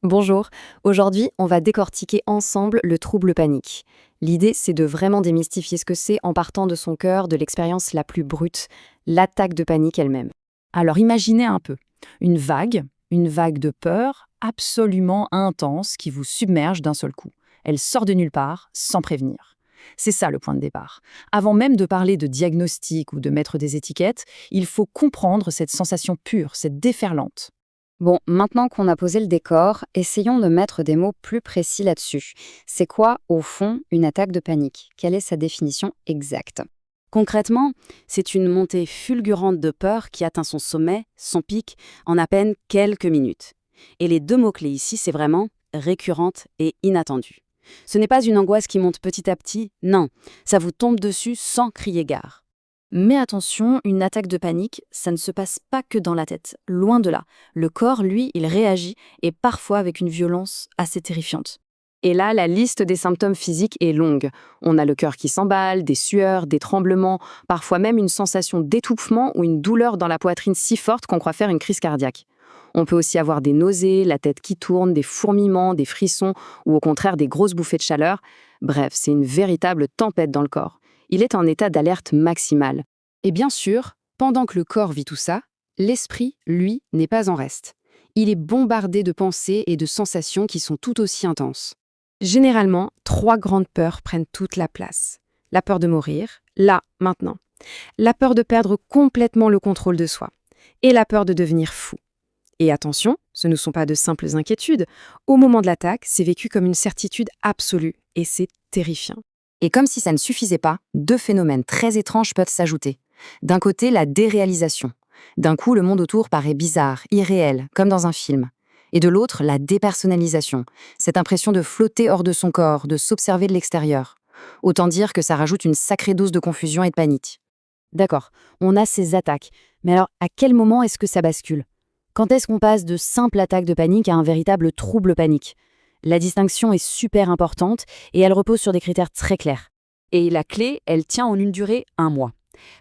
Bonjour, aujourd'hui on va décortiquer ensemble le trouble panique. L'idée c'est de vraiment démystifier ce que c'est en partant de son cœur, de l'expérience la plus brute, l'attaque de panique elle-même. Alors imaginez un peu, une vague de peur absolument intense qui vous submerge d'un seul coup. Elle sort de nulle part, sans prévenir. C'est ça le point de départ. Avant même de parler de diagnostic ou de mettre des étiquettes, il faut comprendre cette sensation pure, cette déferlante. Bon, maintenant qu'on a posé le décor, essayons de mettre des mots plus précis là-dessus. C'est quoi, au fond, une attaque de panique? Quelle est sa définition exacte? Concrètement, c'est une montée fulgurante de peur qui atteint son sommet, son pic, en à peine quelques minutes. Et les deux mots-clés ici, c'est vraiment récurrente et inattendue. Ce n'est pas une angoisse qui monte petit à petit, non, ça vous tombe dessus sans crier gare. Mais attention, une attaque de panique, ça ne se passe pas que dans la tête, loin de là. Le corps, lui, il réagit, et parfois avec une violence assez terrifiante. Et là, la liste des symptômes physiques est longue. On a le cœur qui s'emballe, des sueurs, des tremblements, parfois même une sensation d'étouffement ou une douleur dans la poitrine si forte qu'on croit faire une crise cardiaque. On peut aussi avoir des nausées, la tête qui tourne, des fourmillements, des frissons ou au contraire des grosses bouffées de chaleur. Bref, c'est une véritable tempête dans le corps. Il est en état d'alerte maximale. Et bien sûr, pendant que le corps vit tout ça, l'esprit, lui, n'est pas en reste. Il est bombardé de pensées et de sensations qui sont tout aussi intenses. Généralement, trois grandes peurs prennent toute la place. La peur de mourir, là, maintenant. La peur de perdre complètement le contrôle de soi. Et la peur de devenir fou. Et attention, ce ne sont pas de simples inquiétudes. Au moment de l'attaque, c'est vécu comme une certitude absolue. Et c'est terrifiant. Et comme si ça ne suffisait pas, deux phénomènes très étranges peuvent s'ajouter. D'un côté, la déréalisation. D'un coup, le monde autour paraît bizarre, irréel, comme dans un film. Et de l'autre, la dépersonnalisation. Cette impression de flotter hors de son corps, de s'observer de l'extérieur. Autant dire que ça rajoute une sacrée dose de confusion et de panique. D'accord, on a ces attaques. Mais alors, à quel moment est-ce que ça bascule? Quand est-ce qu'on passe de simple attaque de panique à un véritable trouble panique? La distinction est super importante et elle repose sur des critères très clairs. Et la clé, elle tient en une durée 1 mois.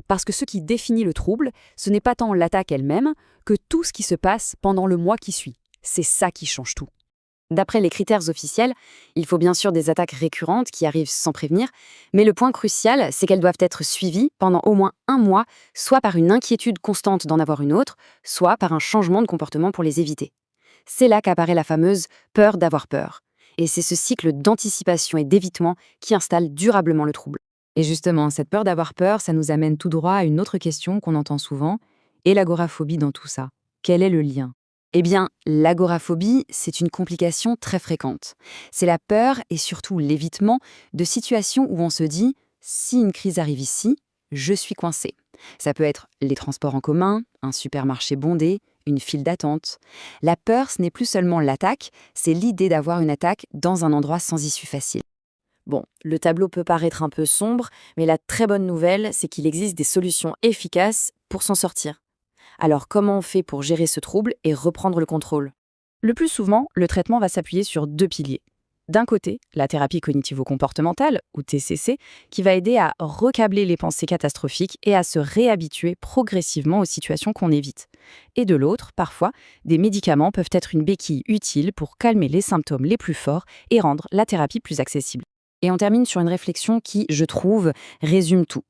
Parce que ce qui définit le trouble, ce n'est pas tant l'attaque elle-même que tout ce qui se passe pendant le mois qui suit. C'est ça qui change tout. D'après les critères officiels, il faut bien sûr des attaques récurrentes qui arrivent sans prévenir, mais le point crucial, c'est qu'elles doivent être suivies pendant au moins 1 mois, soit par une inquiétude constante d'en avoir une autre, soit par un changement de comportement pour les éviter. C'est là qu'apparaît la fameuse peur d'avoir peur. Et c'est ce cycle d'anticipation et d'évitement qui installe durablement le trouble. Et justement, cette peur d'avoir peur, ça nous amène tout droit à une autre question qu'on entend souvent. Et l'agoraphobie dans tout ça? Quel est le lien? Eh bien, l'agoraphobie, c'est une complication très fréquente. C'est la peur et surtout l'évitement de situations où on se dit « si une crise arrive ici, je suis coincé ». Ça peut être les transports en commun, un supermarché bondé, une file d'attente. La peur, ce n'est plus seulement l'attaque, c'est l'idée d'avoir une attaque dans un endroit sans issue facile. Bon, le tableau peut paraître un peu sombre, mais la très bonne nouvelle, c'est qu'il existe des solutions efficaces pour s'en sortir. Alors comment on fait pour gérer ce trouble et reprendre le contrôle? Le plus souvent, le traitement va s'appuyer sur deux piliers. D'un côté, la thérapie cognitivo-comportementale, ou TCC, qui va aider à recabler les pensées catastrophiques et à se réhabituer progressivement aux situations qu'on évite. Et de l'autre, parfois, des médicaments peuvent être une béquille utile pour calmer les symptômes les plus forts et rendre la thérapie plus accessible. Et on termine sur une réflexion qui, je trouve, résume tout.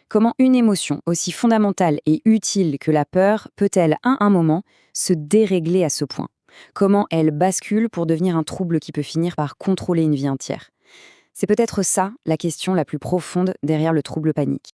Comment une émotion aussi fondamentale et utile que la peur peut-elle, à un moment, se dérégler à ce point? Comment elle bascule pour devenir un trouble qui peut finir par contrôler une vie entière? C'est peut-être ça la question la plus profonde derrière le trouble panique.